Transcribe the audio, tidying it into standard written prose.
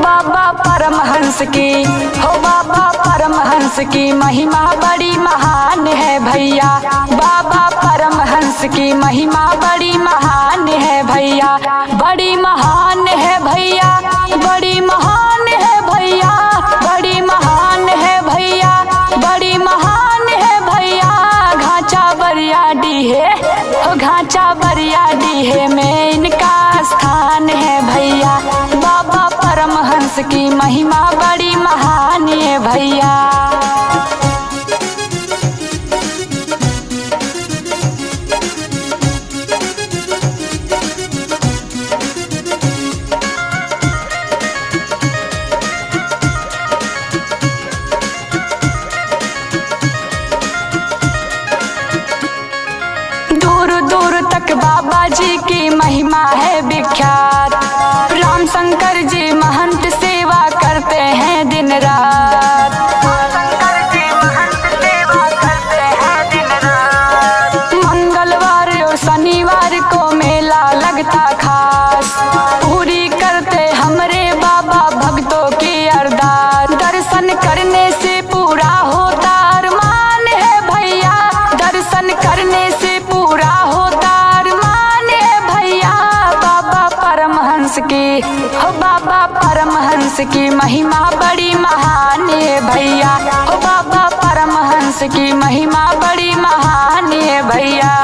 बाबा परमहंस की, हो बाबा परमहंस की महिमा बड़ी महान है भैया। बाबा परमहंस की महिमा बड़ी महान है भैया, बड़ी महान है भैया, बड़ी महान है भैया, बड़ी महान है भैया, बड़ी महान है भैया। घाचा बरियाडी है, हो घाचा बरियाडी है में इनका स्थान है भैया। बाबा परमहंस की महिमा बड़ी महान है भैया। दूर दूर तक बाबा जी की महिमा है विख्यात। राम शंकर जी महंत सेवा करते हैं दिन रात। मंगलवार और शनिवार को मेला लगता खास, पूरी करते हमरे बाबा भक्तों की अरदास। दर्शन करने से पूरा होता अरमान है भैया, दर्शन करने से पूरा होता अरमान है भैया। बाबा परमहंस की, हो बाबा परमहंस की महिमा बड़ी महान है भैया, हो बाबा परमहंस की महिमा बड़ी महान है भैया।